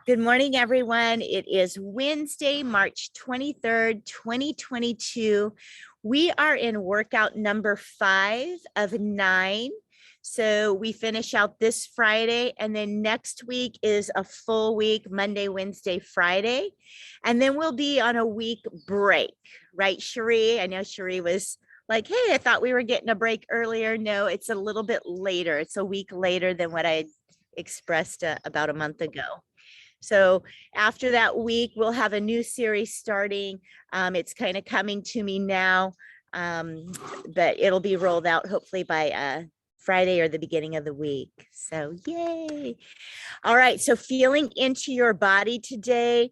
Good morning, everyone. It is Wednesday, March 23rd, 2022. We are in workout number 5 of 9. So we finish out this Friday, and then next week is a full week, Monday, Wednesday, Friday. And then we'll be on a week break, right, Cherie? I know Cherie was like, hey, I thought we were getting a break earlier. No, it's a little bit later. It's a week later than what I expressed about a month ago. So after that week, we'll have a new series starting. It's kind of coming to me now, but it'll be rolled out hopefully by Friday or the beginning of the week. So yay. All right. So feeling into your body today,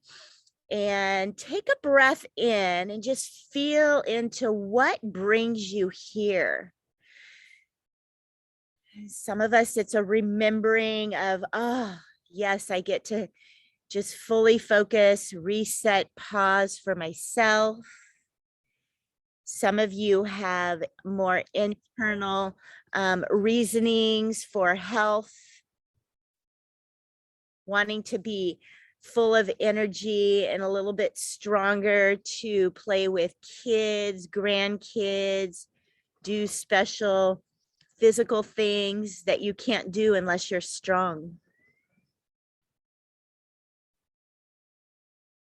and take a breath in and just feel into what brings you here. Some of us, it's a remembering of, yes, I get to just fully focus, reset, pause for myself. Some of you have more internal reasonings for health, wanting to be full of energy and a little bit stronger to play with kids, grandkids, do special physical things that you can't do unless you're strong.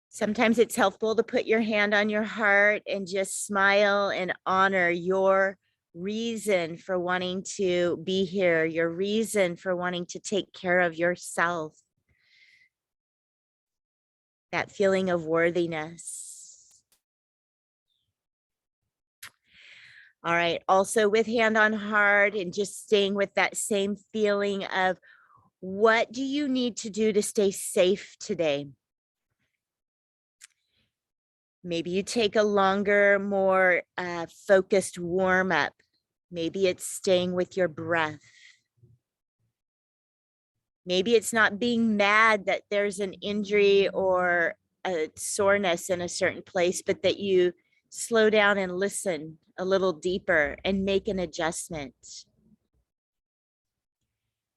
Sometimes it's helpful to put your hand on your heart and just smile and honor your reason for wanting to be here, your reason for wanting to take care of yourself. That feeling of worthiness. All right, also with hand on heart and just staying with that same feeling of what do you need to do to stay safe today? Maybe you take a longer, more focused warm up. Maybe it's staying with your breath. Maybe it's not being mad that there's an injury or a soreness in a certain place, but that you slow down and listen a little deeper and make an adjustment.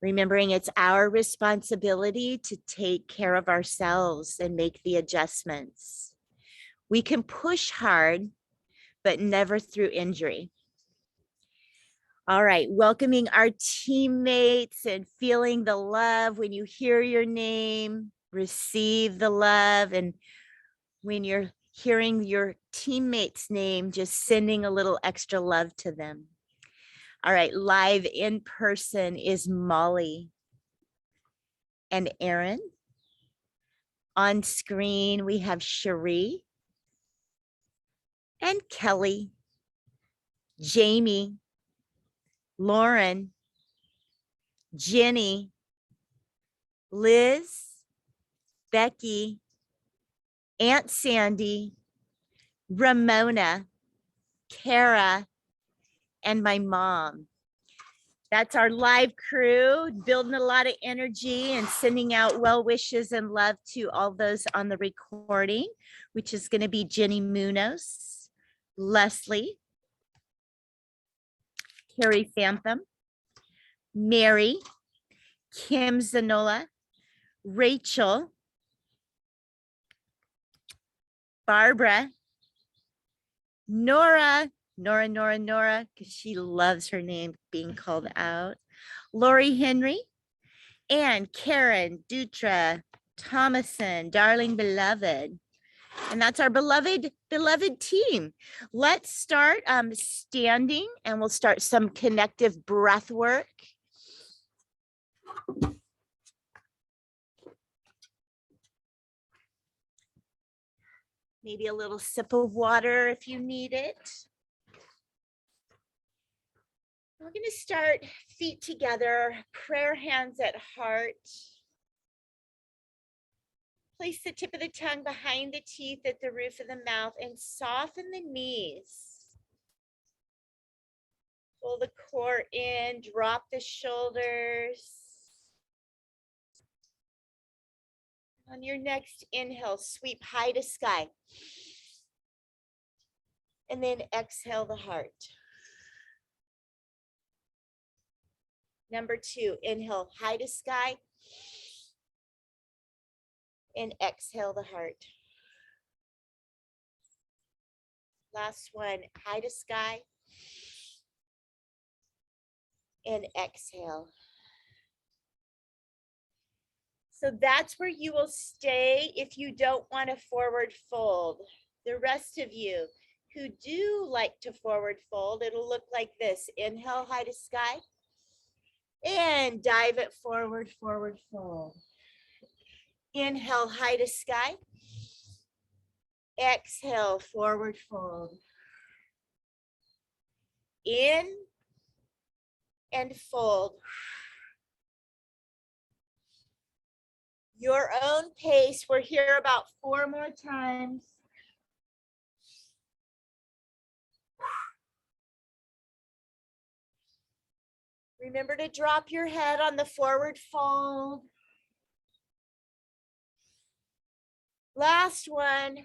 Remembering it's our responsibility to take care of ourselves and make the adjustments. We can push hard, but never through injury. All right, welcoming our teammates and feeling the love when you hear your name, receive the love. And when you're hearing your teammate's name, just sending a little extra love to them. All right, live in person is Molly and Aaron. On screen, we have Cherie and Kelly, Jamie, Lauren, Jenny, Liz, Becky, Aunt Sandy, Ramona, Kara, and my mom. That's our live crew, building a lot of energy and sending out well wishes and love to all those on the recording, which is going to be Jenny Munoz, Leslie, Carrie Phantom, Mary, Kim Zanola, Rachel, Barbara, Nora, because she loves her name being called out, Lori Henry, and Karen Dutra, Thomason, darling beloved. And that's our beloved team. Let's start standing, and we'll start some connective breath work. Maybe a little sip of water if you need it. We're going to start feet together, prayer hands at heart. Place the tip of the tongue behind the teeth at the roof of the mouth and soften the knees. Pull the core in, drop the shoulders. On your next inhale, sweep high to sky. And then exhale the heart. Number 2, inhale high to sky. And exhale the heart. Last one, high to sky. And exhale. So that's where you will stay if you don't want to forward fold. The rest of you who do like to forward fold, it'll look like this. Inhale, high to sky. And dive it forward, forward fold. Inhale, high to sky. Exhale, forward fold. In and fold. Your own pace. We're here about 4 more times. Remember to drop your head on the forward fold. Last one.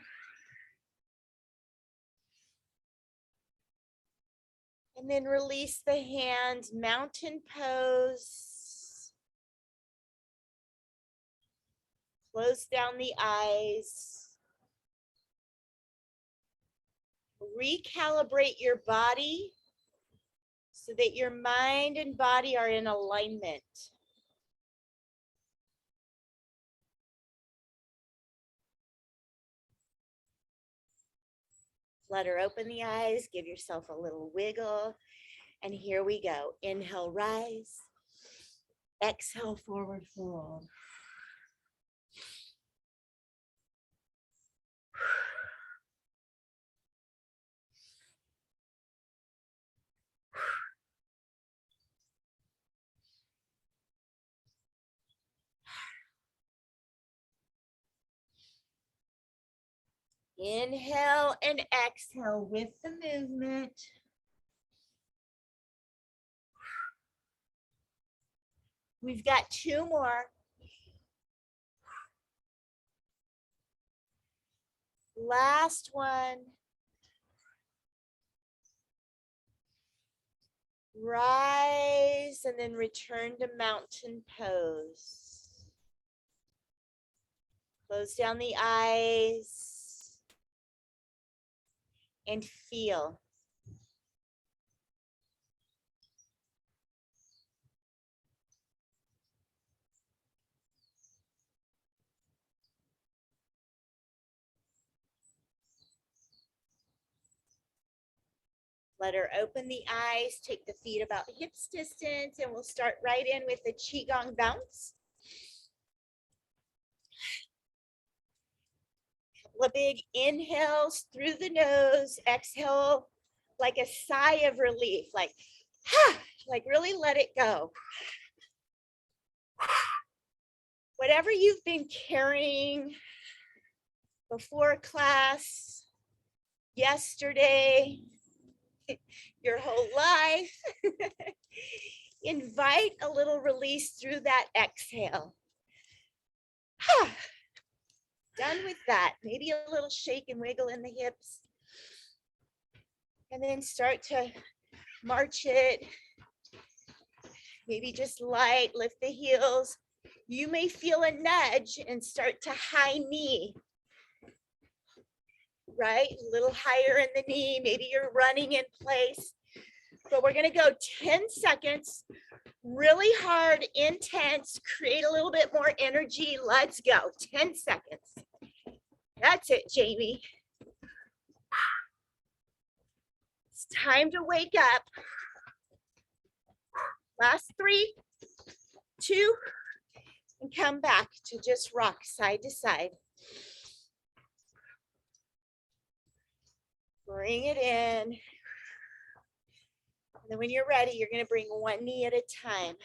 And then release the hands, mountain pose. Close down the eyes. Recalibrate your body so that your mind and body are in alignment. Flutter open the eyes, give yourself a little wiggle. And here we go. Inhale, rise. Exhale, forward fold. Inhale and exhale with the movement. We've got 2 more. Last one. Rise and then return to mountain pose. Close down the eyes and feel. Let her open the eyes, take the feet about hips distance, and we'll start right in with the Qigong bounce. Couple of big inhales through the nose, exhale like a sigh of relief, like, like really let it go. Whatever you've been carrying before class, yesterday, your whole life, invite a little release through that exhale. Done with that. Maybe a little shake and wiggle in the hips. And then start to march it. Maybe just light, lift the heels. You may feel a nudge and start to high knee. Right? A little higher in the knee. Maybe you're running in place. But we're going to go 10 seconds. Really hard, intense. Create a little bit more energy. Let's go. 10 seconds. That's it, Jamie. It's time to wake up. Last 3, 2, and come back to just rock side to side. Bring it in. And then when you're ready, you're going to bring one knee at a time.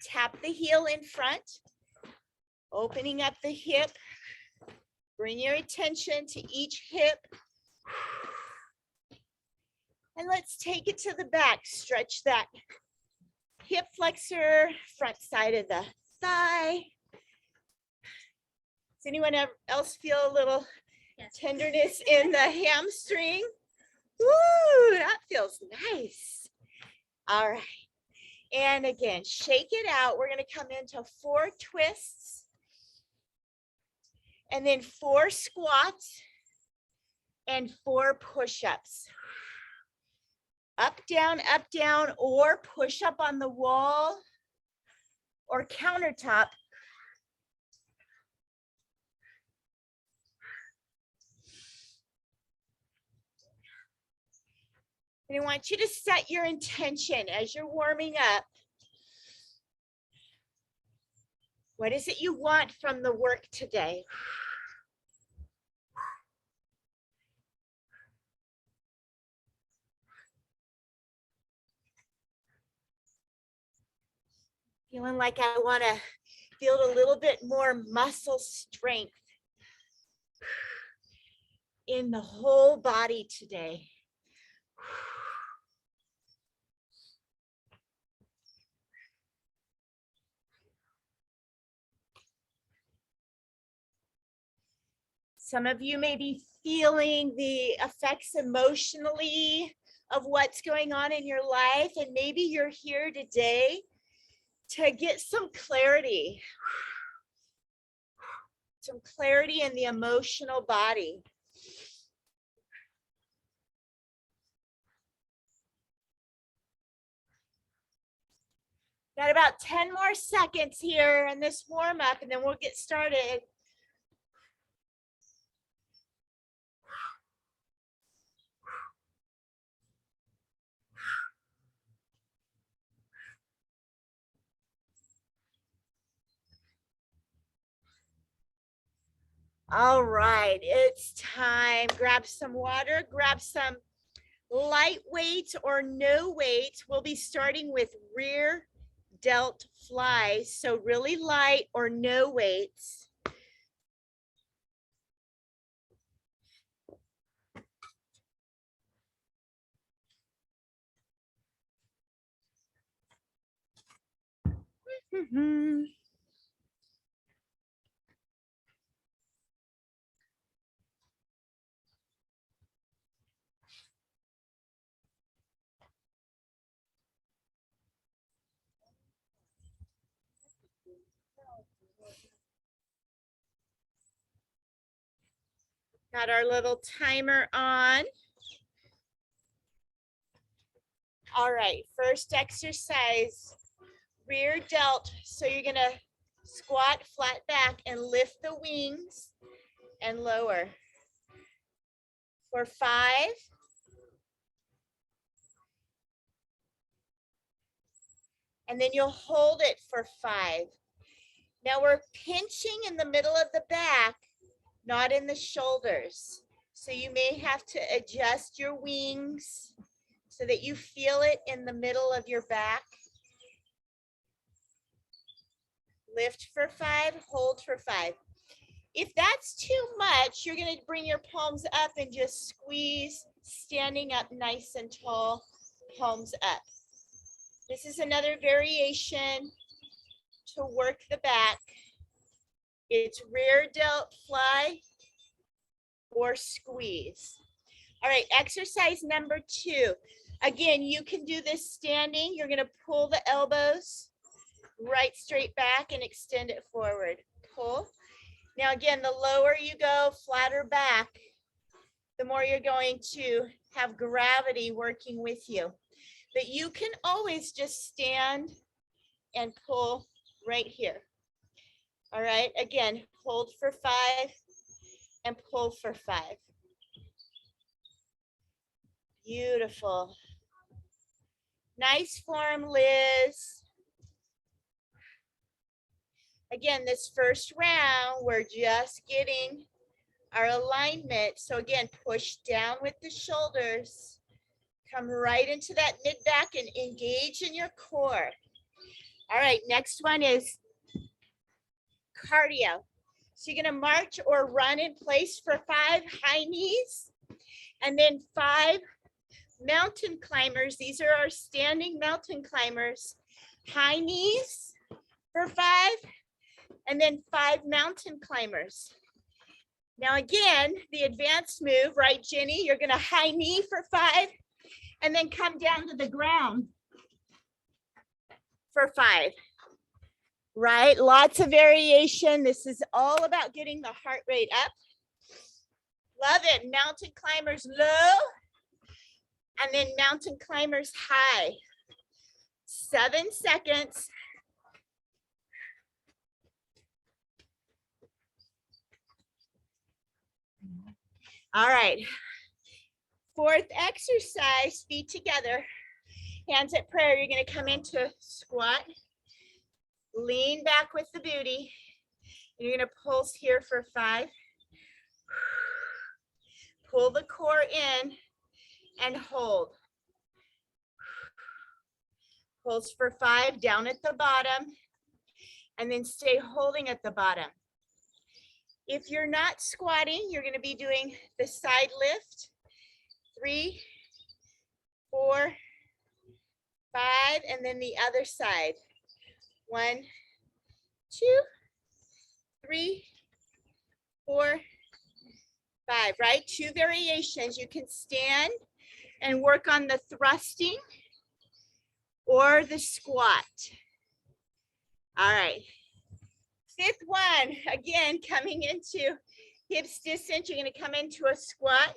Tap the heel in front, opening up the hip. Bring your attention to each hip. And let's take it to the back. Stretch that hip flexor, front side of the thigh. Does anyone else feel a little tenderness in the hamstring? Woo, that feels nice. All right. And again, shake it out. We're going to come into 4 twists and then 4 squats and 4 push-ups. Up, down, or push up on the wall or countertop. And I want you to set your intention as you're warming up. What is it you want from the work today? Feeling like I want to feel a little bit more muscle strength in the whole body today. Some of you may be feeling the effects emotionally of what's going on in your life, and maybe you're here today to get some clarity in the emotional body. Got about 10 more seconds here in this warm up, and then we'll get started. All right, it's time. Grab some water, grab some light weight or no weight. We'll be starting with rear delt flies, so really light or no weights. Got our little timer on. All right, first exercise, rear delt. So you're gonna squat flat back and lift the wings and lower. For 5. And then you'll hold it for 5. Now we're pinching in the middle of the back, not in the shoulders. So you may have to adjust your wings so that you feel it in the middle of your back. Lift for 5, hold for 5. If that's too much, you're going to bring your palms up and just squeeze, standing up nice and tall, palms up. This is another variation to work the back. It's rear delt fly or squeeze. All right, exercise number 2. Again, you can do this standing. You're going to pull the elbows right straight back and extend it forward. Pull. Now again, the lower you go, flatter back, the more you're going to have gravity working with you. But you can always just stand and pull right here. All right, again, hold for 5 and pull for 5. Beautiful. Nice form, Liz. Again, this first round, we're just getting our alignment. So again, push down with the shoulders. Come right into that mid-back and engage in your core. All right, next one is cardio. So you're gonna march or run in place for 5 high knees, and then 5 mountain climbers. These are our standing mountain climbers. High knees for 5, and then 5 mountain climbers. Now again, the advanced move, right, Jenny? You're gonna high knee for 5, and then come down to the ground. for 5. Right? Lots of variation. This is all about getting the heart rate up. Love it. Mountain climbers low, and then mountain climbers high. 7 seconds. All right. 4th exercise, feet together, hands at prayer. You're going to come into squat, lean back with the booty. You're going to pulse here for 5. Pull the core in and hold. Pulse for 5, down at the bottom, and then stay holding at the bottom. If you're not squatting, you're going to be doing the side lift. 3, 4, 5, and then the other side. 1, 2, 3, 4, 5, right? 2 variations. You can stand and work on the thrusting or the squat. All right. 5th one, again, coming into hips distance. You're going to come into a squat,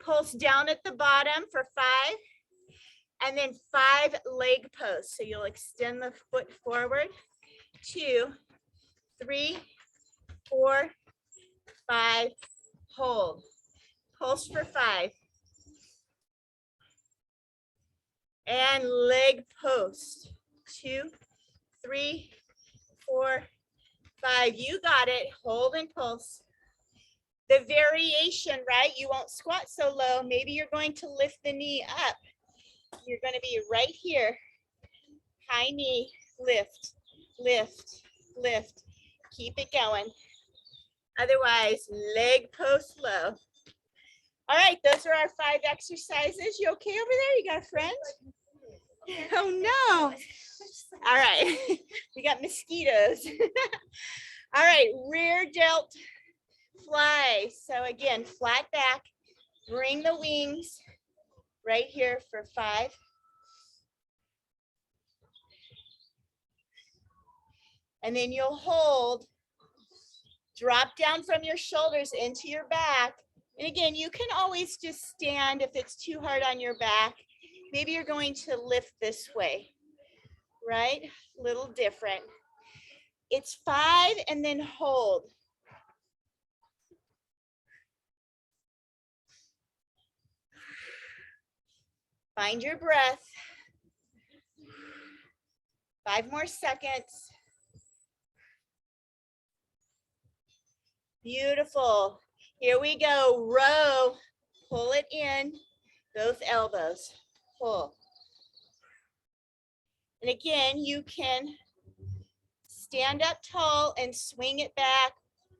pulse down at the bottom for 5, and then 5 leg posts. So you'll extend the foot forward. 2, 3, 4, 5, hold. Pulse for 5. And leg post. 2, 3, 4, 5. You got it. Hold and pulse. The variation, right? You won't squat so low. Maybe you're going to lift the knee up. You're going to be right here. High knee, lift, lift, lift. Keep it going. Otherwise, leg post low. All right, those are our 5 exercises. You okay over there? You got a friend? Oh no. All right, we got mosquitoes. All right, rear delt fly. So again, flat back, bring the wings right here for 5. And then you'll hold, drop down from your shoulders into your back. And again, you can always just stand if it's too hard on your back. Maybe you're going to lift this way, right? A little different. It's 5 and then hold. Find your breath. 5 more seconds. Beautiful. Here we go. Row. Pull it in. Both elbows. Pull. And again, you can stand up tall and swing it back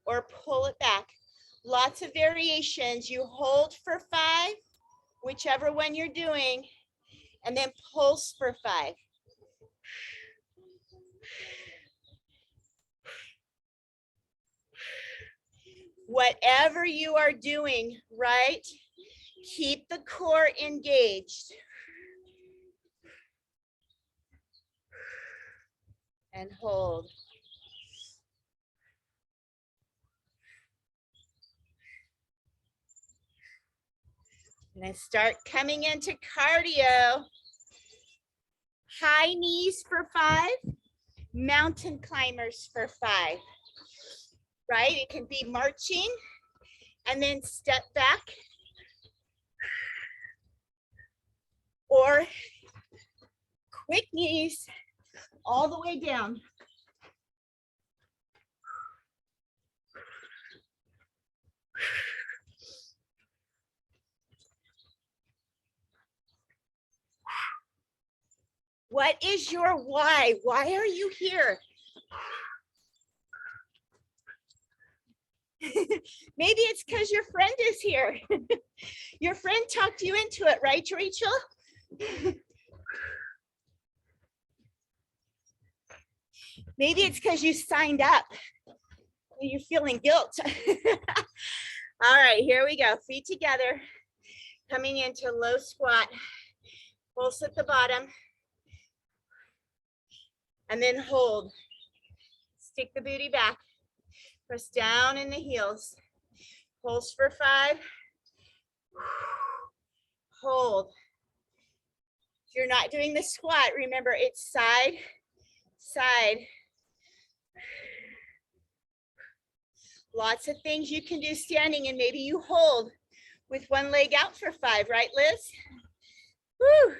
or pull it back. Lots of variations. You hold for 5, whichever one you're doing, and then pulse for 5. Whatever you are doing, right? Keep the core engaged. And hold. And then start coming into cardio. High knees for 5, mountain climbers for 5. Right? It can be marching and then step back. Or quick knees all the way down. What is your why? Why are you here? Maybe it's because your friend is here. Your friend talked you into it, right, Rachel? Maybe it's because you signed up. You're feeling guilt. All right, here we go. Feet together. Coming into low squat. Pulse at the bottom. And then hold. Stick the booty back. Press down in the heels. Pulse for 5. Hold. If you're not doing the squat, remember it's side, side. Lots of things you can do standing, and maybe you hold with one leg out for 5, right, Liz? Woo.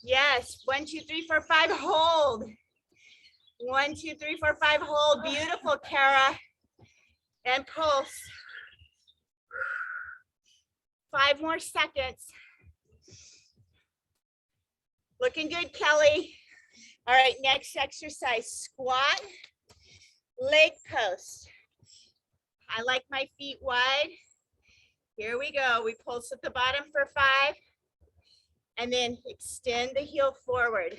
Yes, 1, 2, 3, 4, 5, hold. 1, 2, 3, 4, 5, hold. Beautiful, Kara. And pulse. 5 more seconds. Looking good, Kelly. All right, next exercise, squat, leg post. I like my feet wide. Here we go. We pulse at the bottom for 5, and then extend the heel forward.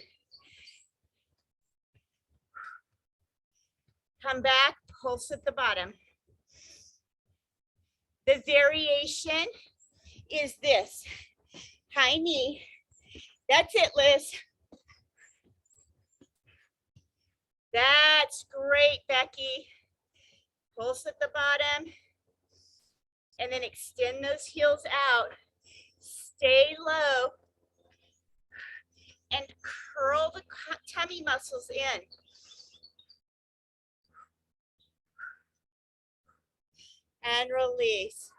Come back, pulse at the bottom. The variation is this. High knee. That's it, Liz. That's great, Becky. Pulse at the bottom. And then extend those heels out. Stay low. And curl the tummy muscles in. And release.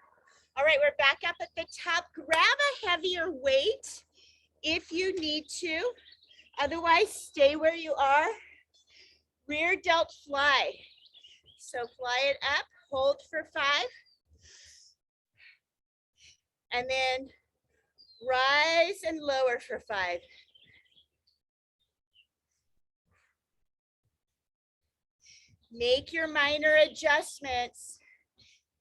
All right, we're back up at the top. Grab a heavier weight if you need to. Otherwise, stay where you are. Rear delt fly. So fly it up, hold for 5. And then rise and lower for 5. Make your minor adjustments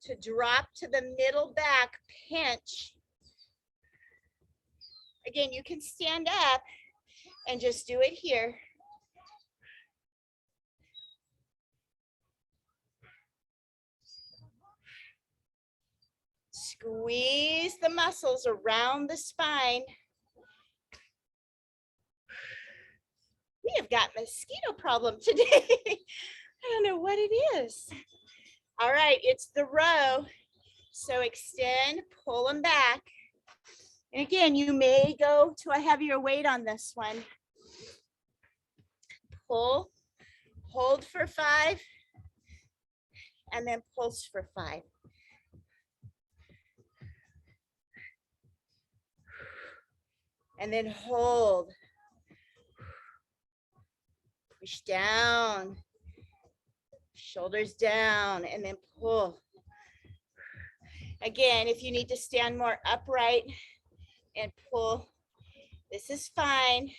to drop to the middle back, pinch. Again, you can stand up and just do it here. Squeeze the muscles around the spine. We have got mosquito problem today. I don't know what it is. All right, it's the row. So extend, pull them back. And again, you may go to a heavier weight on this one. Pull, hold for 5, and then pulse for 5. And then hold. Push down. Shoulders down, and then pull. Again, if you need to stand more upright and pull, this is fine.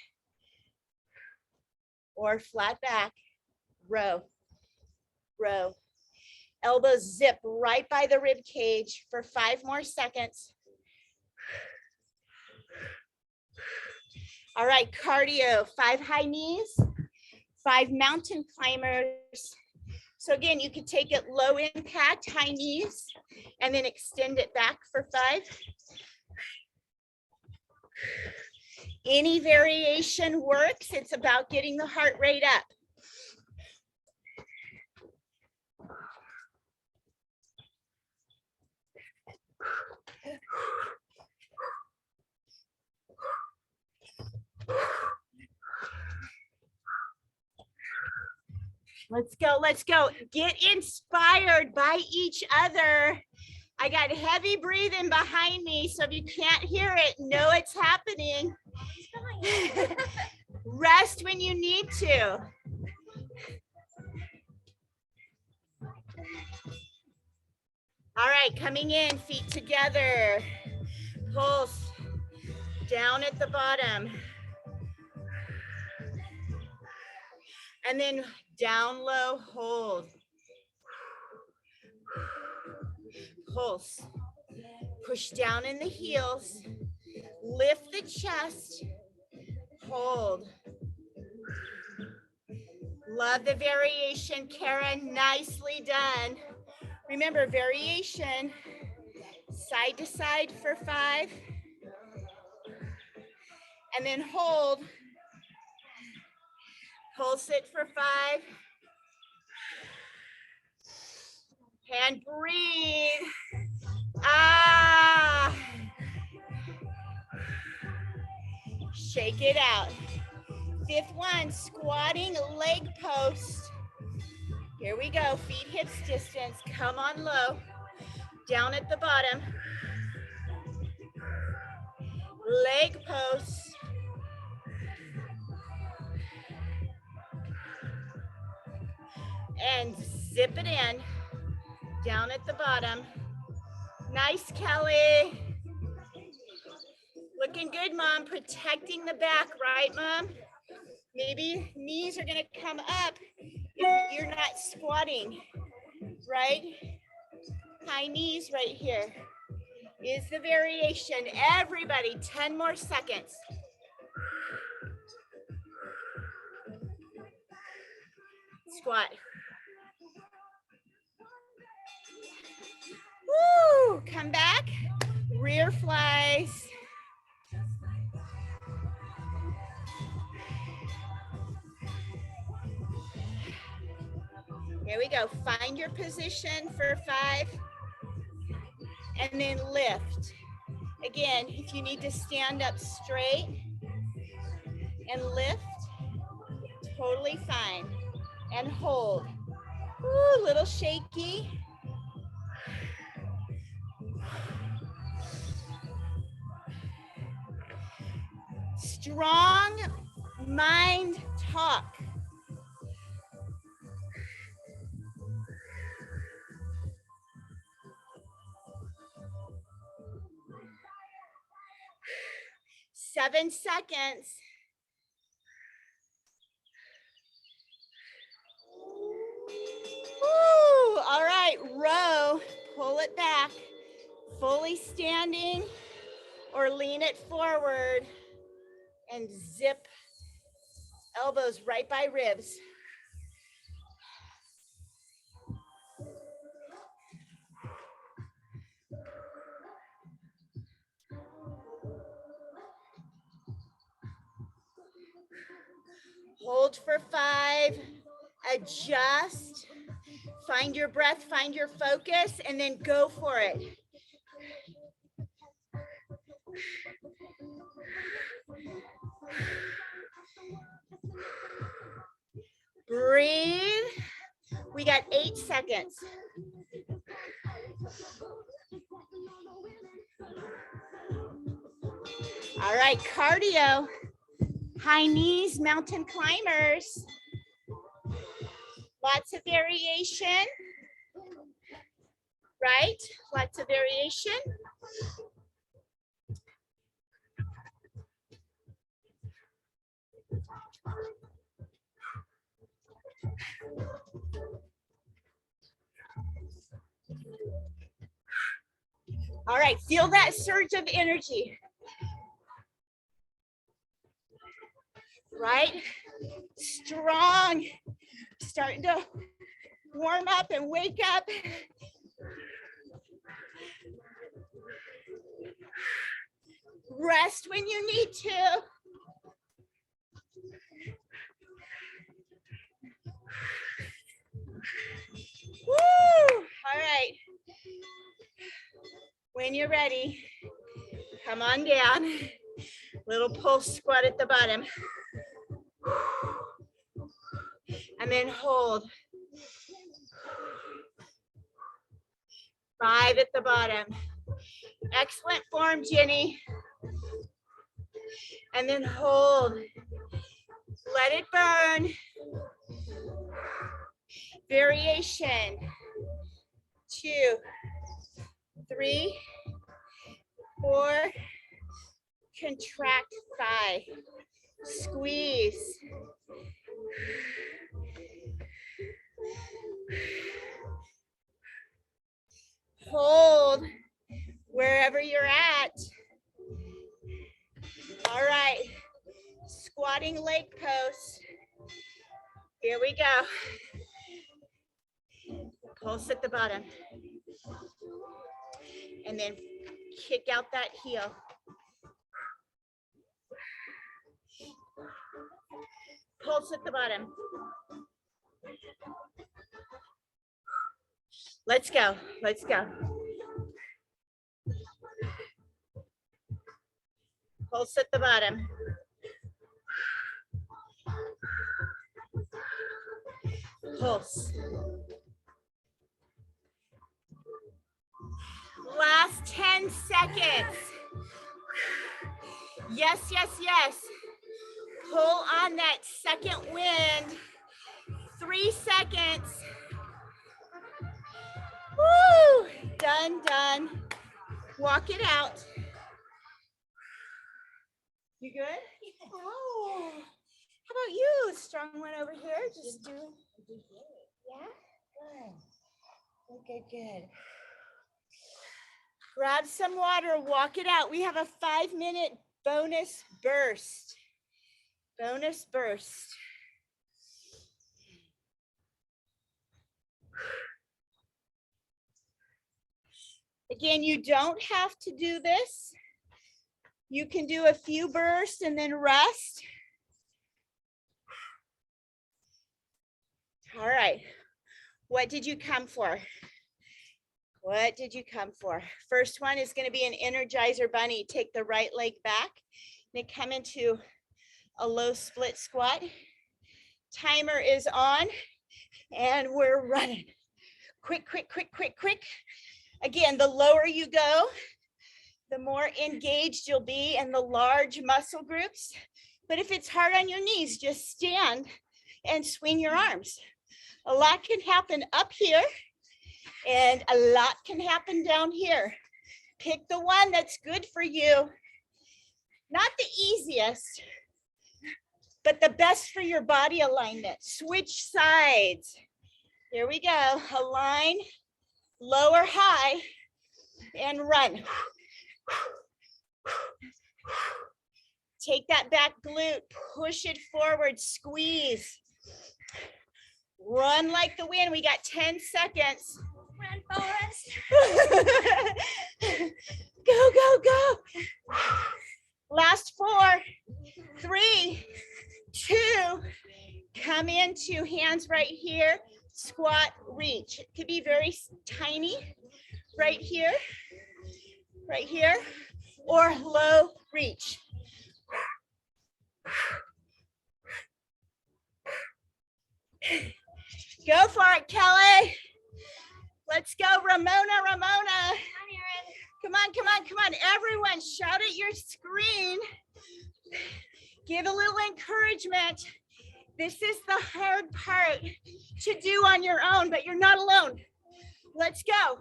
Or flat back, row, row. Elbows zip right by the rib cage for 5 more seconds. All right, cardio, 5 high knees, 5 mountain climbers. So again, you could take it low impact, high knees, and then extend it back for 5. Any variation works. It's about getting the heart rate up. Let's go, let's go. Get inspired by each other. I got heavy breathing behind me, so if you can't hear it, know it's happening. Rest when you need to. All right, coming in, feet together. Pulse down at the bottom. And then down low, hold. Pulse. Push down in the heels. Lift the chest. Hold. Love the variation, Karen. Nicely done. Remember, variation, side to side for 5. And then hold. Pulse it for 5. And breathe. Ah. Shake it out. 5th one, squatting leg post. Here we go, feet hips distance. Come on low. Down at the bottom. Leg post. And zip it in. Down at the bottom. Nice, Kelly. Looking good, Mom. Protecting the back, right, Mom? Maybe knees are gonna come up if you're not squatting, right? High knees right here is the variation. Everybody, 10 more seconds. Squat. Woo, come back, rear flies. Here we go, find your position for 5, and then lift. Again, if you need to stand up straight and lift, totally fine. And hold. Ooh, little shaky. Strong mind talk. Seven seconds. Woo, all right, row, pull it back. Fully standing or lean it forward and zip elbows right by ribs. Hold for 5, adjust, find your breath, find your focus, and then go for it. Breathe. We got 8 seconds. All right, cardio. High knees, mountain climbers. Lots of variation, right? Lots of variation. All right, feel that surge of energy. Right? Strong. Starting to warm up and wake up. Rest when you need to. Woo! All right. When you're ready, come on down. Little pulse squat at the bottom. And then hold. 5 at the bottom. Excellent form, Jenny. And then hold. Let it burn. Variation. 2, 3, 4. Contract thigh. Squeeze. Hold wherever you're at. All right, squatting leg post. Here we go. Pulse at the bottom. And then kick out that heel. pulse at the bottom. Let's go. Let's go. Pulse at the bottom. Pulse. Last 10 seconds. Yes, yes, yes. Pull on that second wind. 3 seconds. Woo! Done, done. Walk it out. You good? Oh. How about you? Strong one over here. Just do. Yeah? Good. Good, good. Grab some water, walk it out. We have a 5-minute bonus burst. Bonus burst. Again, you don't have to do this. You can do a few bursts and then rest. All right. What did you come for? What did you come for? First one is going to be an Energizer bunny. Take the right leg back. Then come into a low split squat. Timer is on and we're running. Quick, quick, quick, quick, quick. Again, the lower you go, the more engaged you'll be in the large muscle groups. But if it's hard on your knees, just stand and swing your arms. A lot can happen up here and a lot can happen down here. Pick the one that's good for you. Not the easiest, but the best for your body alignment. Switch sides. Here we go. Align, lower, high, and run. Take that back glute, push it forward, squeeze. Run like the wind. We got 10 seconds. Run, Forrest. Go, go, go. Last 4, 3, 2. Come into hands right here. Squat, reach. It could be very tiny. Right here, or low reach. Go for it, Kelly. Let's go, Ramona, Ramona. Come on, come on, come on. Everyone, shout at your screen. Give a little encouragement. This is the hard part to do on your own, but you're not alone. Let's go.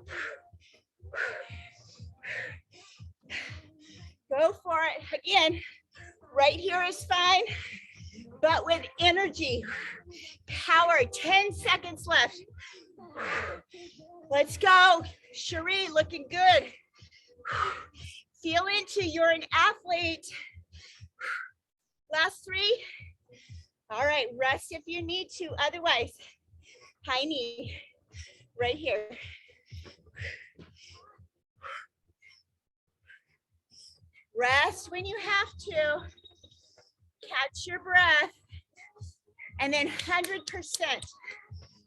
Go for it. Again, right here is fine, but with energy, power. 10 seconds left. Let's go. Cherie, looking good. Feel into, you're an athlete. Last 3. All right, rest if you need to. Otherwise, high knee right here. Rest when you have to. Catch your breath. And then 100%.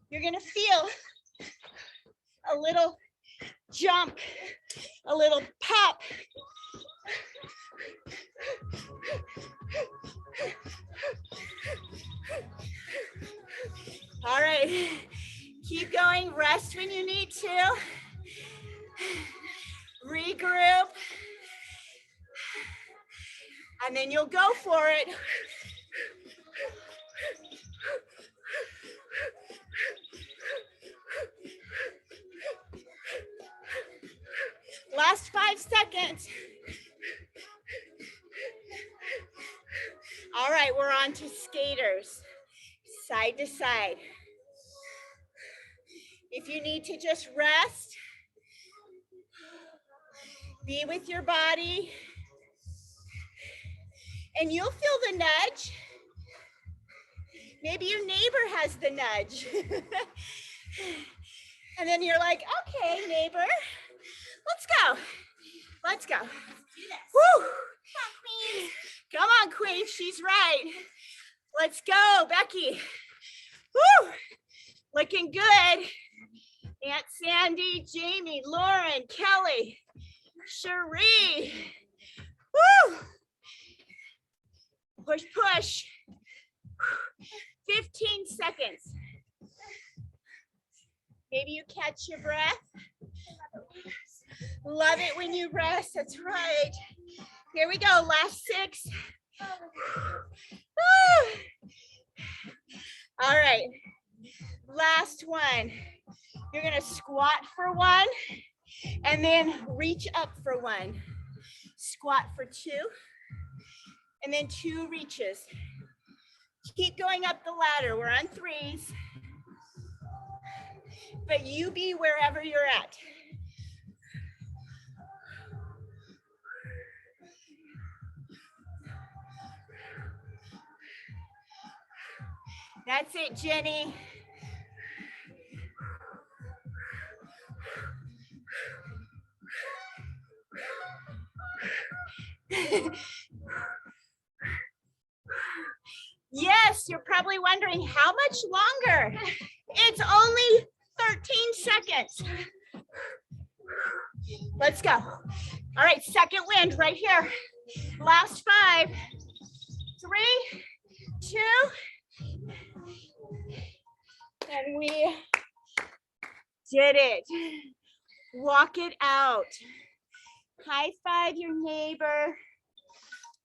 You're going to feel a little jump, a little pop. All right. Keep going. Rest when you need to. Regroup. And then you'll go for it. Last 5 seconds. All right, we're on to skaters. Side to side. If you need to just rest, be with your body, and you'll feel the nudge. Maybe your neighbor has the nudge. And then you're like, okay, neighbor, let's go. Let's go. Let's do this. Woo! Come on, Queen. Come on, Queen. She's right. Let's go, Becky. Woo! Looking good. Aunt Sandy, Jamie, Lauren, Kelly, Cherie. Woo! Push, push. 15 seconds. Maybe you catch your breath. Love it when you rest. That's right. Here we go. Last 6. All right. Last one. You're going to squat for 1 and then reach up for 1. Squat for 2 and then 2 reaches. Keep going up the ladder. We're on 3s. But you be wherever you're at. That's it, Jenny. Yes, you're probably wondering how much longer. It's only 13 seconds. Let's go. All right, second wind right here. Last 5, 3, 2. And we did it. Walk it out. High five your neighbor,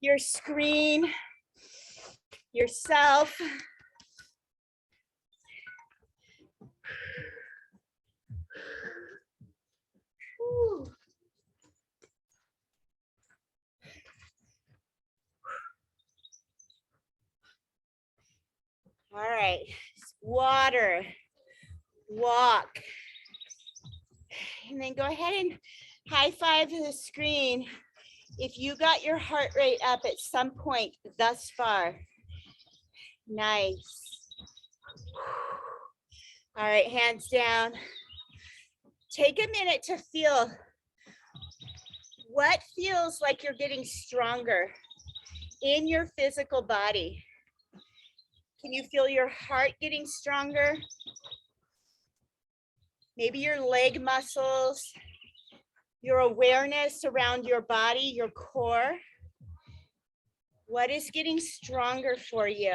your screen, yourself. Whew. All right, water, walk, and then go ahead and high five the screen if you got your heart rate up at some point thus far. Nice. All right, hands down. Take a minute to feel what feels like you're getting stronger in your physical body. Can you feel your heart getting stronger? Maybe your leg muscles, your awareness around your body, your core. What is getting stronger for you?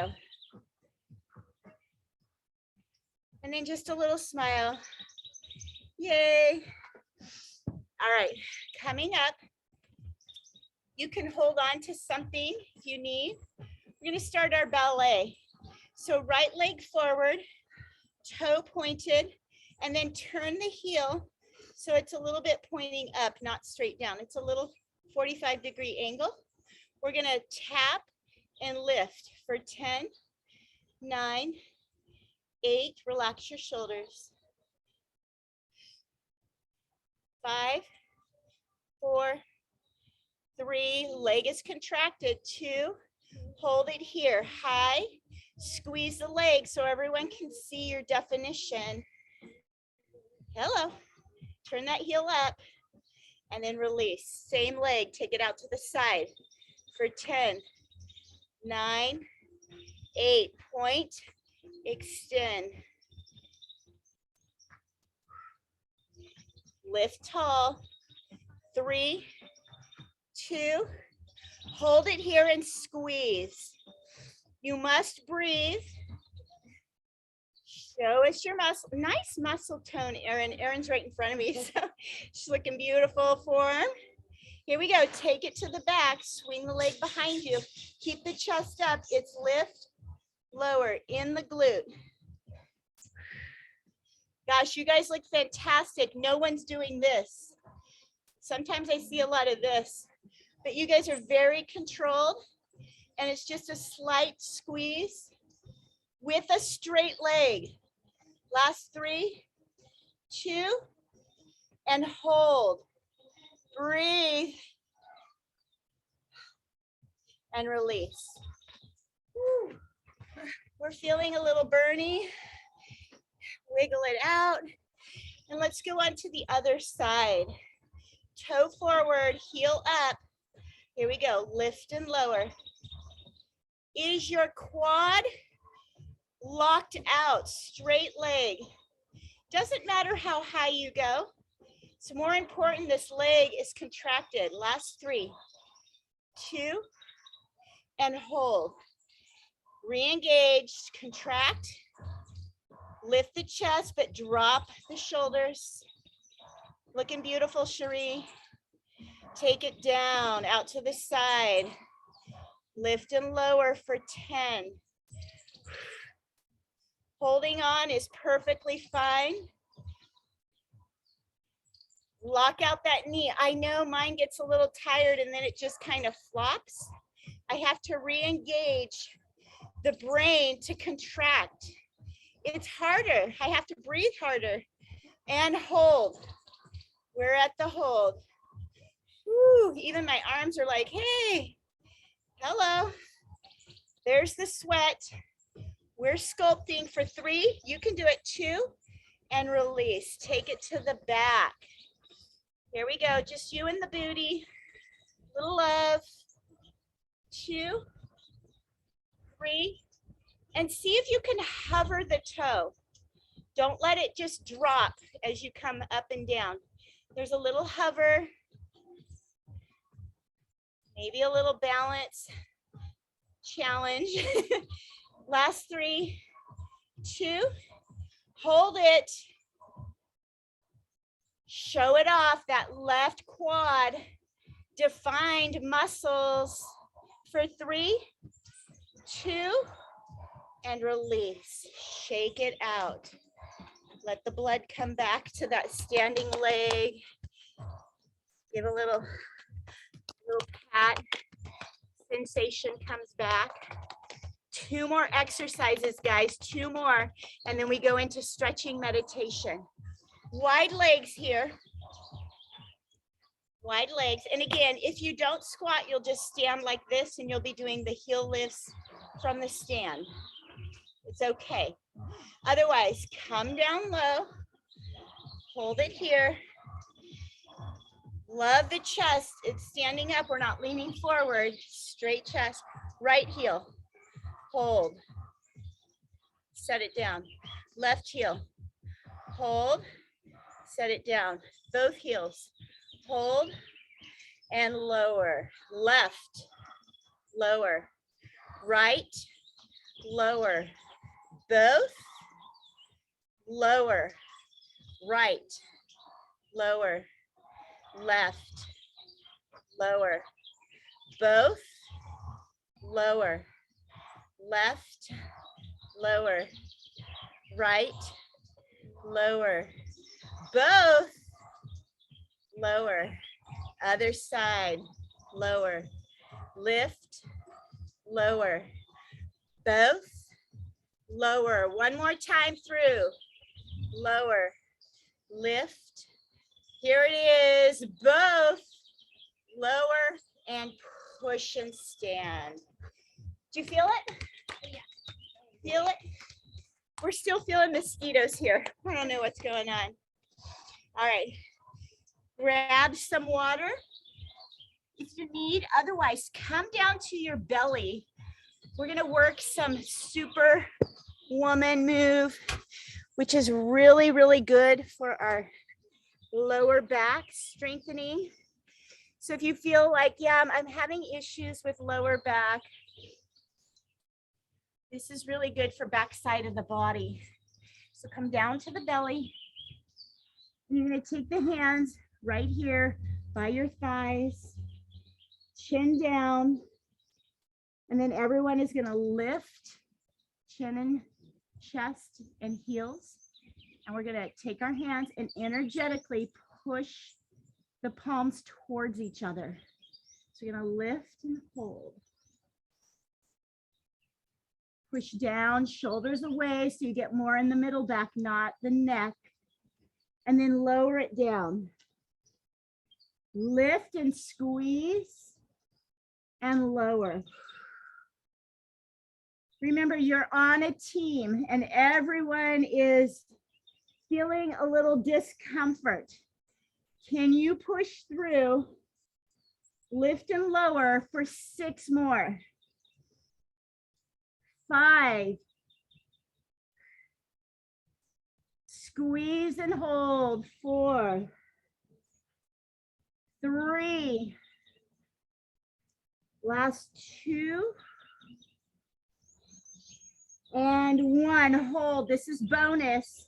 And then just a little smile. Yay. All right, coming up, you can hold on to something if you need. We're going to start our ballet. So right leg forward, toe pointed, and then turn the heel so it's a little bit pointing up, not straight down. It's a little 45-degree angle. We're going to tap and lift for 10, 9, 8. Relax your shoulders. 5, 4, 3. Leg is contracted. 2. Hold it here. High. Squeeze the leg so everyone can see your definition. Hello. Turn that heel up and then release. Same leg. Take it out to the side for 10, 9, 8. Point. Extend. Lift tall. 3, 2. Hold it here and squeeze. You must breathe. Show us your muscle. Nice muscle tone, Erin. Erin's right in front of me, so she's looking beautiful. Form. Here we go. Take it to the back. Swing the leg behind you. Keep the chest up. It's lift, lower, in the glute. Gosh, you guys look fantastic. No one's doing this. Sometimes I see a lot of this, but you guys are very controlled, and it's just a slight squeeze with a straight leg. Last 3, 2, and hold. Breathe and release. Woo. We're feeling a little burny. Wiggle it out. And let's go on to the other side. Toe forward, heel up. Here we go. Lift and lower. Is your quad locked out? Straight leg. Doesn't matter how high you go. It's more important this leg is contracted. Last 3, 2, and hold. Re-engage, contract, lift the chest, but drop the shoulders. Looking beautiful, Cherie. Take it down, out to the side. Lift and lower for 10. Holding on is perfectly fine. Lock out that knee. I know mine gets a little tired and then it just kind of flops. I have to re-engage the brain to contract. It's harder. I have to breathe harder and hold. We're at the hold. Woo, even my arms are like, hey, hello. There's the sweat. We're sculpting for 3. You can do it 2 and release. Take it to the back. Here we go. Just you and the booty. Little love. 2, 3. And see if you can hover the toe. Don't let it just drop as you come up and down. There's a little hover. Maybe a little balance challenge. Last 3, 2, hold it. Show it off, that left quad, defined muscles for 3, 2, and release. Shake it out. Let the blood come back to that standing leg. Give a little pat. Sensation comes back. 2 more exercises, guys, 2 more, and then we go into stretching meditation. Wide legs here. Wide legs. And again, if you don't squat, you'll just stand like this and you'll be doing the heel lifts from the stand. It's okay. Otherwise, come down low. Hold it here. Love the chest. It's standing up. We're not leaning forward. Straight chest. Right heel. Hold. Set it down. Left heel. Hold. Set it down. Both heels. Hold and lower. Left. Lower. Right. Lower. Both. Lower. Right. Lower. Left. Lower. Both. Lower. Left. Lower. Right. Lower. Both. Lower. Other side. Lower. Lift. Lower. Both. Lower. One more time through. Lower. Lift. Here it is. Both. Lower and push and stand. Do you feel it? Yeah. Feel it? We're still feeling mosquitoes here. I don't know what's going on. All right. Grab some water if you need. Otherwise, come down to your belly. We're going to work some super woman move, which is really, really good for our lower back strengthening. So if you feel like, yeah, I'm having issues with lower back, this is really good for back side of the body. So come down to the belly. And you're going to take the hands right here by your thighs, chin down, and then everyone is going to lift chin and chest and heels. And we're going to take our hands and energetically push the palms towards each other. So you're going to lift and hold. Push down, shoulders away so you get more in the middle back, not the neck. And then lower it down. Lift and squeeze and lower. Remember, you're on a team and everyone is feeling a little discomfort. Can you push through? Lift and lower for 6 more. 5. Squeeze and hold. 4. 3. Last 2. And 1. Hold. This is bonus.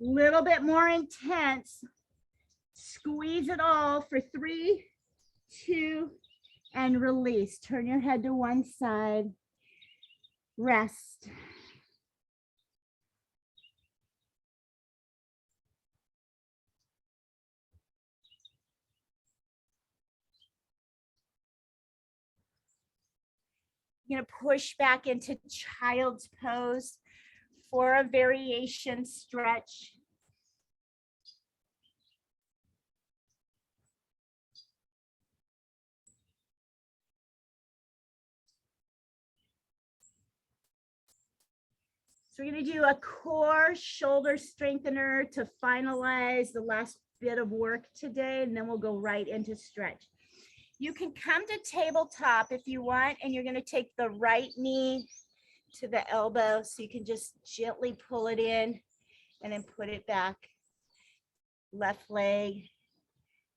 Little bit more intense. Squeeze it all for 3, 2, and release. Turn your head to one side. Rest. You're going to push back into child's pose for a variation stretch. So we're going to do a core shoulder strengthener to finalize the last bit of work today, and then we'll go right into stretch. You can come to tabletop if you want, and you're going to take the right knee to the elbow, so you can just gently pull it in and then put it back. Left leg,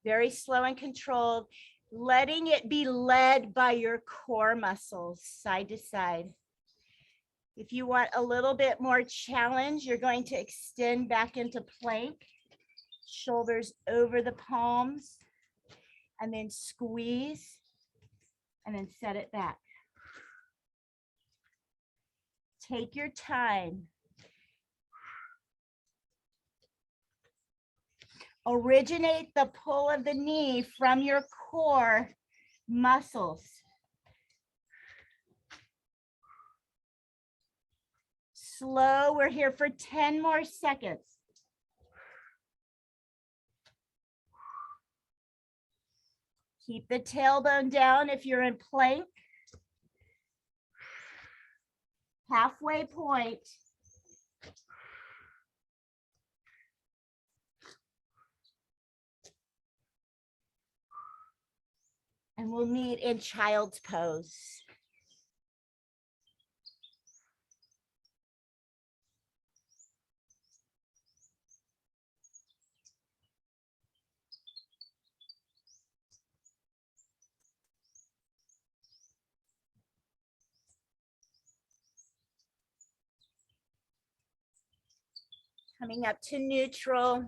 very slow and controlled, letting it be led by your core muscles, side to side. If you want a little bit more challenge, you're going to extend back into plank, shoulders over the palms, and then squeeze, and then set it back. Take your time. Originate the pull of the knee from your core muscles. Slow, we're here for 10 more seconds. Keep the tailbone down if you're in plank. Halfway point. And we'll meet in child's pose. Coming up to neutral.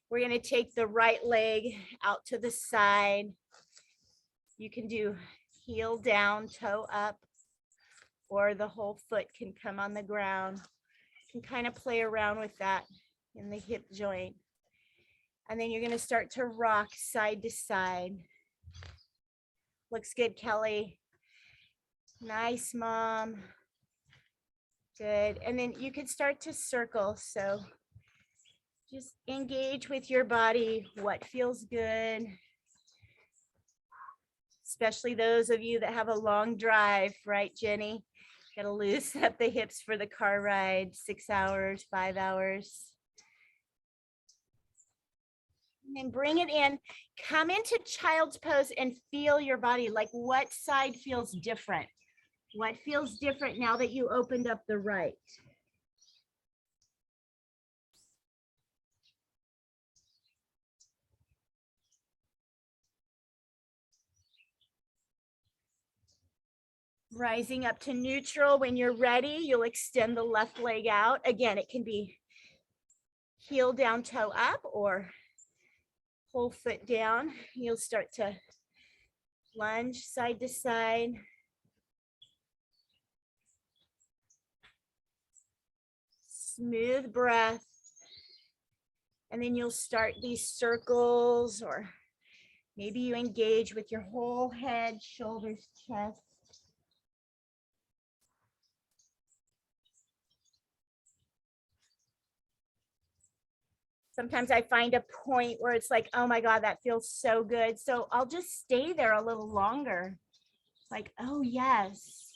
We're going to take the right leg out to the side. You can do heel down, toe up, or the whole foot can come on the ground. You can kind of play around with that in the hip joint. And then you're going to start to rock side to side. Looks good, Kelly. Nice, Mom. Good. And then you can start to circle. So just engage with your body, what feels good. Especially those of you that have a long drive, right, Jenny? Got to loosen up the hips for the car ride, 6 hours, 5 hours. And then bring it in, come into child's pose and feel your body, like what side feels different? What feels different now that you opened up the right? Rising up to neutral. When you're ready, you'll extend the left leg out. Again, it can be heel down, toe up, or whole foot down. You'll start to lunge side to side. Smooth breath. And then you'll start these circles, or maybe you engage with your whole head, shoulders, chest. Sometimes I find a point where it's like, oh my God, that feels so good. So I'll just stay there a little longer. Like, oh yes.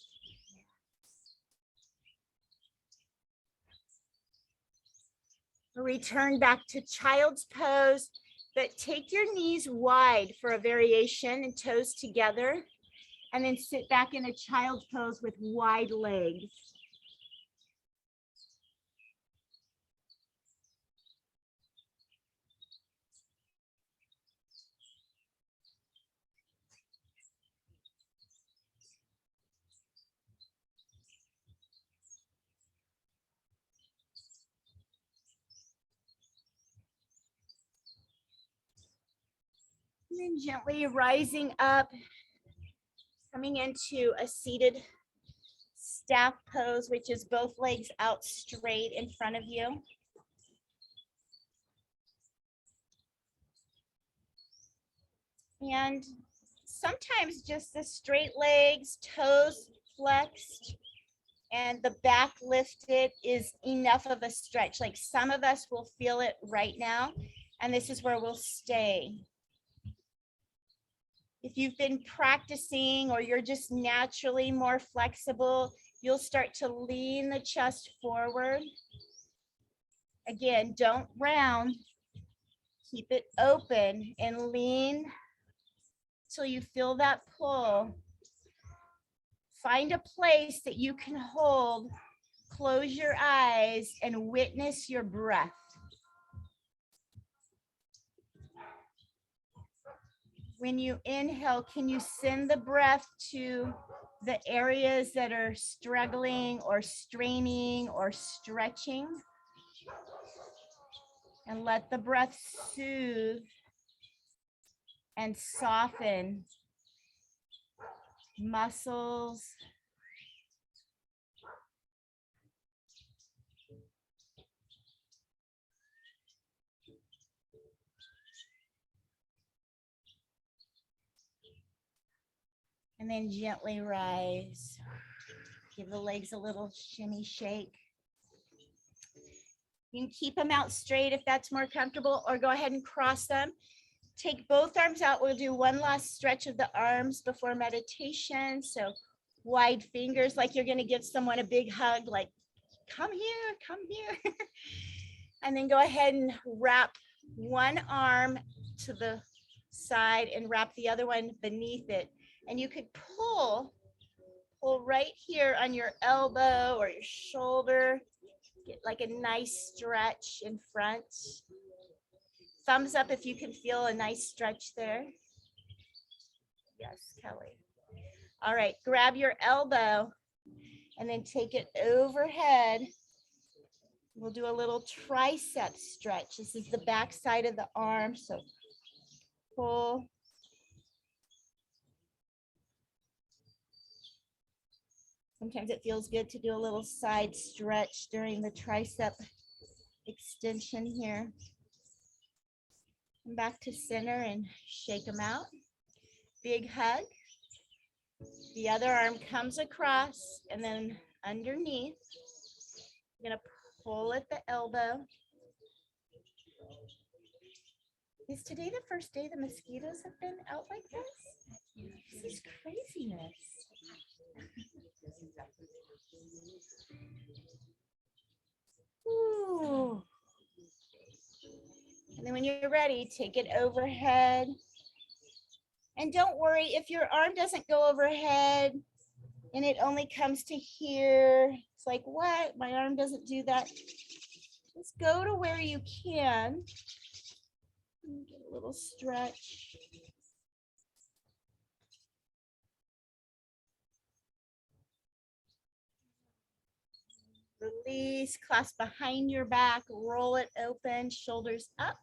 Return back to child's pose, but take your knees wide for a variation and toes together. And then sit back in a child's pose with wide legs. And then gently rising up, coming into a seated staff pose, which is both legs out straight in front of you. And sometimes just the straight legs, toes flexed, and the back lifted is enough of a stretch. Like some of us will feel it right now, and this is where we'll stay. If you've been practicing or you're just naturally more flexible, you'll start to lean the chest forward. Again, don't round. Keep it open and lean till you feel that pull. Find a place that you can hold. Close your eyes and witness your breath. When you inhale, can you send the breath to the areas that are struggling or straining or stretching? And let the breath soothe and soften muscles. And then gently rise. Give the legs a little shimmy shake. You can keep them out straight if that's more comfortable, or go ahead and cross them. Take both arms out. We'll do one last stretch of the arms before meditation. So wide fingers, like you're going to give someone a big hug, like, come here, come here. And then go ahead and wrap one arm to the side and wrap the other one beneath it. And you could pull right here on your elbow or your shoulder. Get like a nice stretch in front. Thumbs up if you can feel a nice stretch there. Yes, Kelly. All right, grab your elbow and then take it overhead. We'll do a little tricep stretch. This is the back side of the arm, so pull. Sometimes it feels good to do a little side stretch during the tricep extension here. Come back to center and shake them out. Big hug. The other arm comes across and then underneath. You're going to pull at the elbow. Is today the first day the mosquitoes have been out like this? This is craziness. Ooh. And then when you're ready, take it overhead. And don't worry if your arm doesn't go overhead and it only comes to here. It's like, what? My arm doesn't do that. Just go to where you can. Get a little stretch. Release, clasp behind your back, roll it open, shoulders up.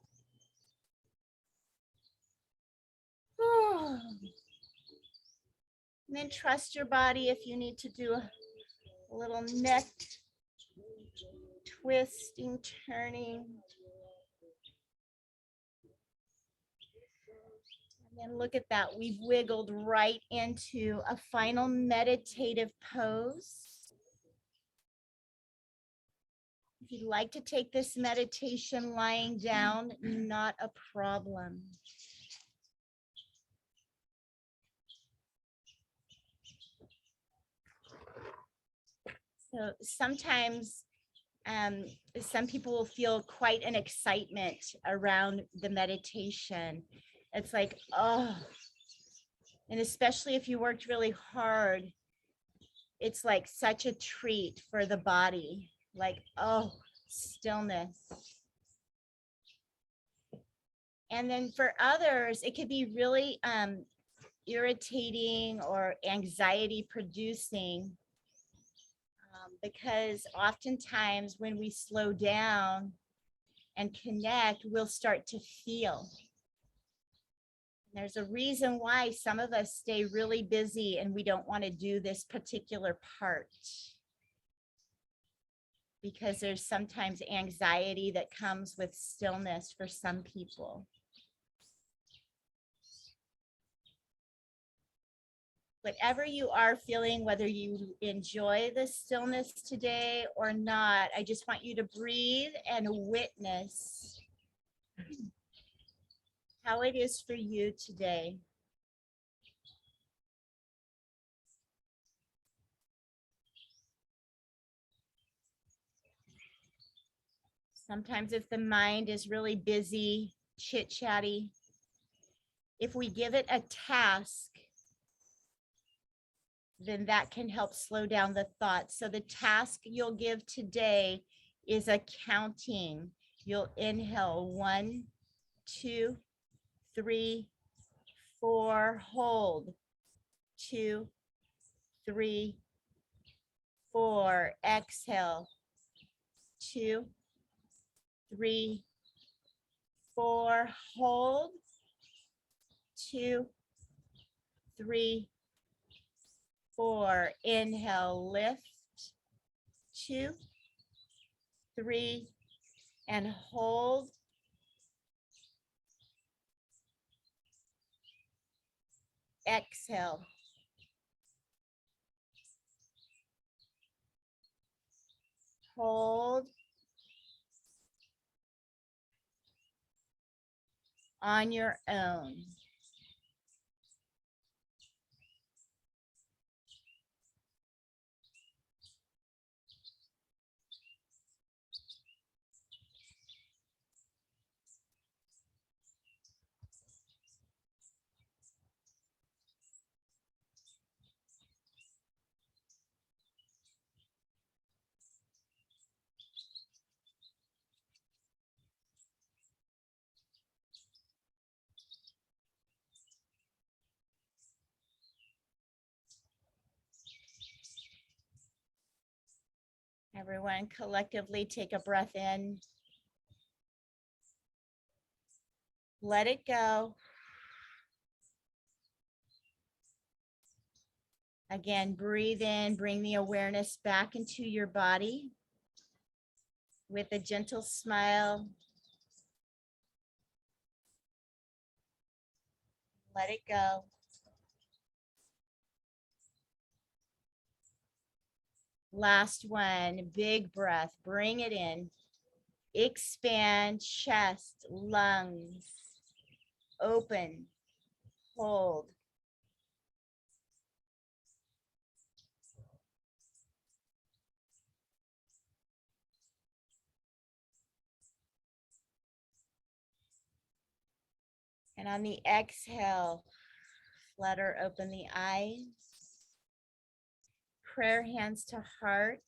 And then trust your body if you need to do a little neck twisting, turning. And then look at that. We've wiggled right into a final meditative pose. If you'd like to take this meditation lying down, not a problem. So sometimes some people will feel quite an excitement around the meditation. It's like, oh, And especially if you worked really hard, it's like such a treat for the body. Like, oh, stillness. And then for others, it could be really irritating or anxiety producing, because oftentimes when we slow down and connect, we'll start to feel. There's a reason why some of us stay really busy and we don't want to do this particular part, because there's sometimes anxiety that comes with stillness for some people. Whatever you are feeling, whether you enjoy the stillness today or not, I just want you to breathe and witness how it is for you today. Sometimes if the mind is really busy, chit-chatty, if we give it a task, then that can help slow down the thoughts. So the task you'll give today is a counting. You'll inhale 1, 2, 3, 4, hold 2, 3, 4, exhale 2, 3, 4, hold 2, 3, 4, inhale, lift 2, 3, and hold. Exhale. Hold. On your own. Everyone collectively take a breath in. Let it go. Again, breathe in, bring the awareness back into your body with a gentle smile. Let it go. Last one, big breath, bring it in. Expand chest, lungs, open, hold. And on the exhale, flutter open the eyes. Prayer hands to heart.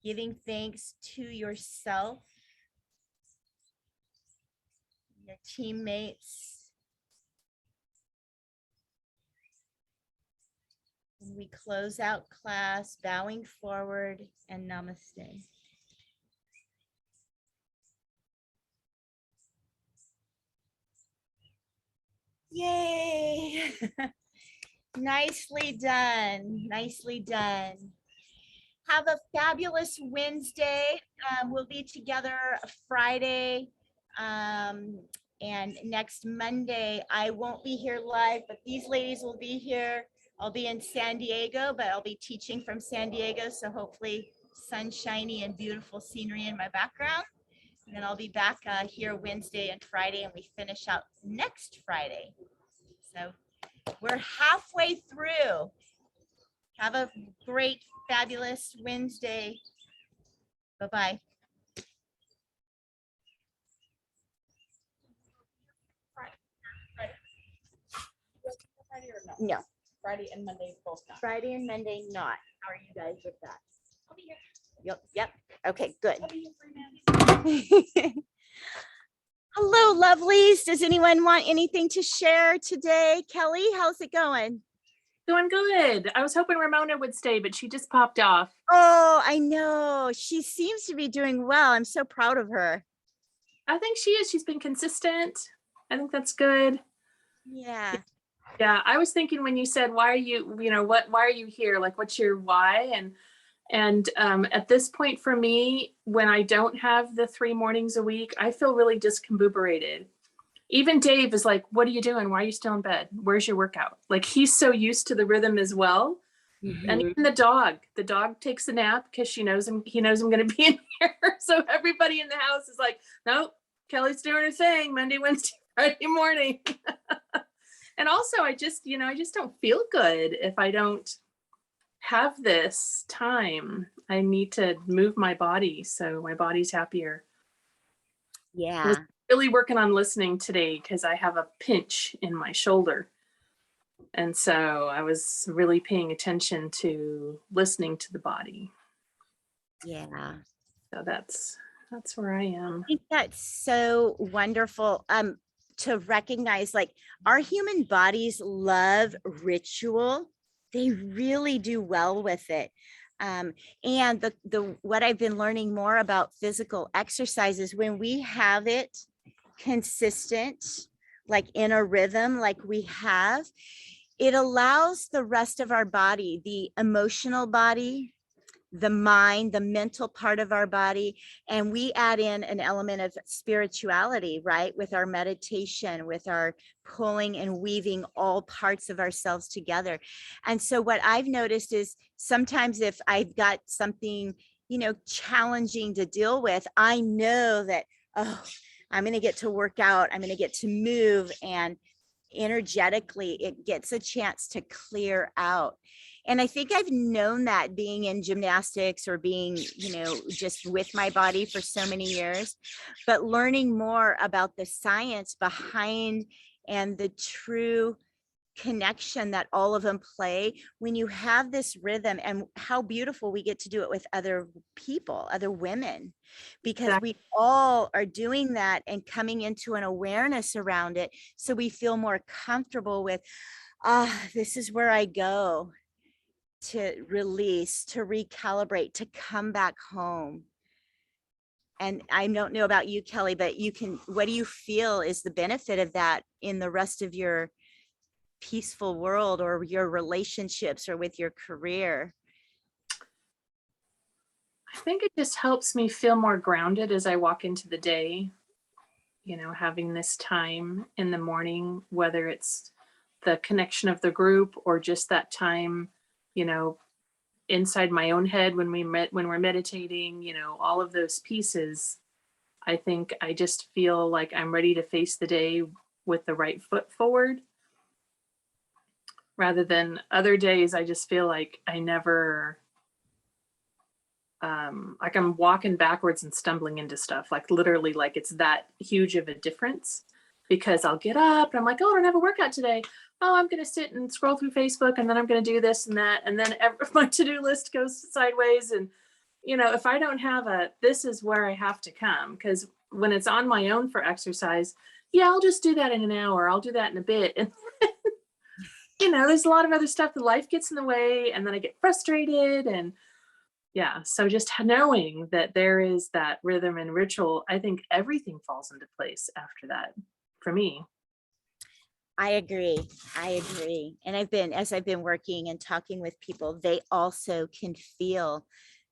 Giving thanks to yourself, your teammates. And we close out class, bowing forward, and namaste. Yay! Nicely done. Nicely done. Have a fabulous Wednesday. We'll be together Friday. And next Monday, I won't be here live, but these ladies will be here. I'll be in San Diego, but I'll be teaching from San Diego. So hopefully sunshiny and beautiful scenery in my background. And then I'll be back here Wednesday and Friday, and we finish out next Friday. So we're halfway through. Have a great, fabulous Wednesday. Bye-bye. No. Friday and Monday both not. Friday and Monday not. How are you guys with that? I'll be here. Yep. Okay, good. I'll be here 3 minutes. Hello, lovelies. Does anyone want anything to share today? Kelly, how's it going? Doing good. I was hoping Ramona would stay, but she just popped off. Oh, I know. She seems to be doing well. I'm so proud of her. I think she is. She's been consistent. I think that's good. Yeah. Yeah. I was thinking when you said, why are you, why are you here? Like, what's your why? And at this point for me, when I don't have the 3 mornings a week, I feel really discombobulated. Even Dave is like, what are you doing? Why are you still in bed? Where's your workout? Like, he's so used to the rhythm as well. Mm-hmm. And even the dog takes a nap because he knows I'm going to be in here. So everybody in the house is like, nope, Kelly's doing her thing Monday, Wednesday, Friday morning. And also I just don't feel good if I don't have this time. I need to move my body so my body's happier. Yeah. I was really working on listening today because I have a pinch in my shoulder. And so I was really paying attention to listening to the body. Yeah. So that's where I am. I think that's so wonderful to recognize, like, our human bodies love ritual. They really do well with it. And the what I've been learning more about physical exercise is when we have it consistent, like in a rhythm like we have, it allows the rest of our body, the emotional body, the mind, the mental part of our body, and we add in an element of spirituality, right? With our meditation, with our pulling and weaving all parts of ourselves together. And so what I've noticed is sometimes if I've got something, challenging to deal with, I know that, oh, I'm going to get to work out, I'm going to get to move, and energetically it gets a chance to clear out. And I think I've known that being in gymnastics or being, just with my body for so many years, but learning more about the science behind and the true connection that all of them play when you have this rhythm, and how beautiful we get to do it with other people, other women, because Exactly. we all are doing that and coming into an awareness around it. So we feel more comfortable with, this is where I go to release, to recalibrate, to come back home. And I don't know about you, Kelly, but what do you feel is the benefit of that in the rest of your peaceful world or your relationships or with your career? I think it just helps me feel more grounded as I walk into the day, having this time in the morning, whether it's the connection of the group or just that time, inside my own head when we're meditating, all of those pieces. I think I just feel like I'm ready to face the day with the right foot forward. Rather than other days, I just feel like I never, like I'm walking backwards and stumbling into stuff, like literally, like it's that huge of a difference, because I'll get up and I'm like, oh, I don't have a workout today. Oh, I'm going to sit and scroll through Facebook, and then I'm going to do this and that. And then my to-do list goes sideways. And, if I don't have this is where I have to come, because when it's on my own for exercise, yeah, I'll just do that in an hour. I'll do that in a bit. And there's a lot of other stuff. The life gets in the way, and then I get frustrated. And yeah, so just knowing that there is that rhythm and ritual, I think everything falls into place after that for me. I agree. And as I've been working and talking with people, they also can feel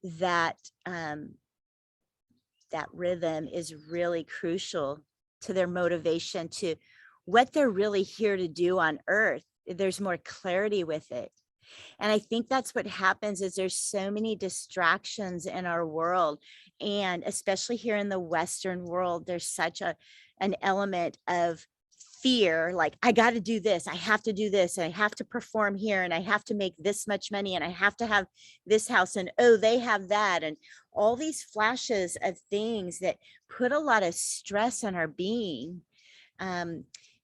that that rhythm is really crucial to their motivation, to what they're really here to do on earth. There's more clarity with it. And I think that's what happens is there's so many distractions in our world. And especially here in the Western world, there's such an element of fear, like, I got to do this, I have to do this, and I have to perform here, and I have to make this much money, and I have to have this house, and oh, they have that, and all these flashes of things that put a lot of stress on our being.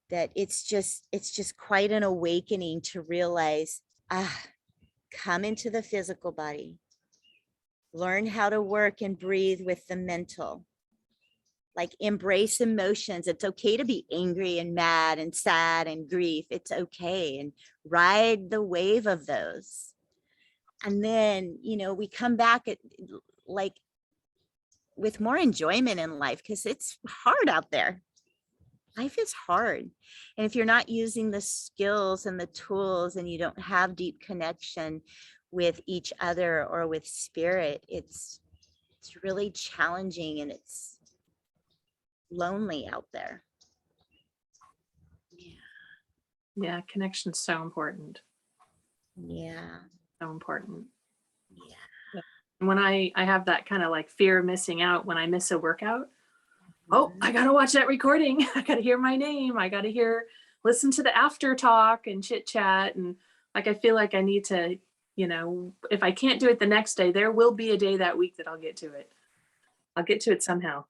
that it's just quite an awakening to realize, come into the physical body, learn how to work and breathe with the mental, like embrace emotions. It's okay to be angry and mad and sad and grief. It's okay. And ride the wave of those. And then, we come back at like with more enjoyment in life, because it's hard out there. Life is hard. And if you're not using the skills and the tools and you don't have deep connection with each other or with spirit, it's really challenging and it's lonely out there. Yeah, connection's so important. Yeah. So important. Yeah. When I have that kind of like fear of missing out when I miss a workout, oh, I gotta watch that recording. I gotta hear my name. I gotta listen to the after talk and chit chat. And like, I feel like I need to, if I can't do it the next day, there will be a day that week that I'll get to it. I'll get to it somehow.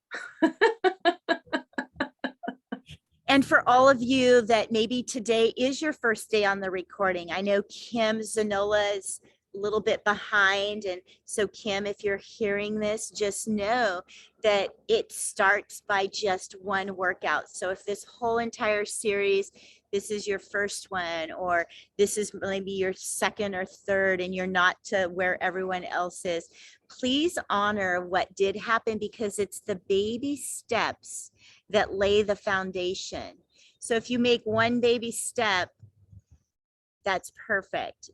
And for all of you that maybe today is your first day on the recording, I know Kim Zanola is a little bit behind. And so Kim, if you're hearing this, just know that it starts by just one workout. So if this whole entire series, this is your first one, or this is maybe your second or third, and you're not to where everyone else is, please honor what did happen, because it's the baby steps that lay the foundation. So if you make one baby step, that's perfect.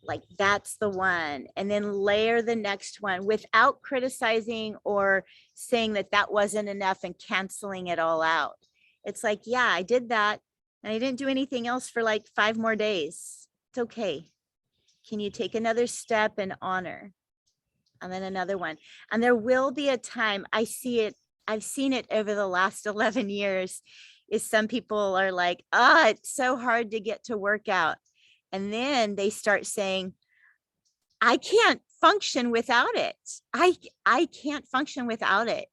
Like that's the one. And then layer the next one without criticizing or saying that that wasn't enough and canceling it all out. It's like, yeah, I did that and I didn't do anything else for like 5 more days. It's okay. Can you take another step and honor? And then another one. And there will be a time, I've seen it over the last 11 years, is some people are like, it's so hard to get to work out. And then they start saying, I can't function without it. I can't function without it.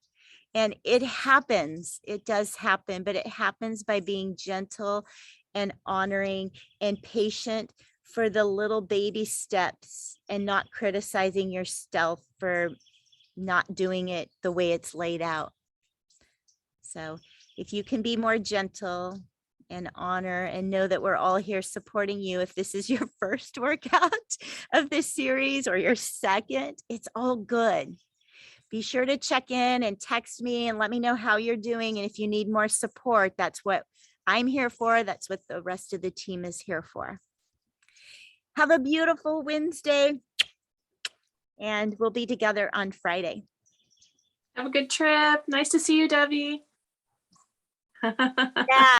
And it happens. It does happen, but it happens by being gentle and honoring and patient for the little baby steps and not criticizing yourself for not doing it the way it's laid out. So if you can be more gentle and honor and know that we're all here supporting you, if this is your first workout of this series or your second, it's all good. Be sure to check in and text me and let me know how you're doing. And if you need more support, that's what I'm here for. That's what the rest of the team is here for. Have a beautiful Wednesday, and we'll be together on Friday. Have a good trip. Nice to see you, Debbie. Yeah.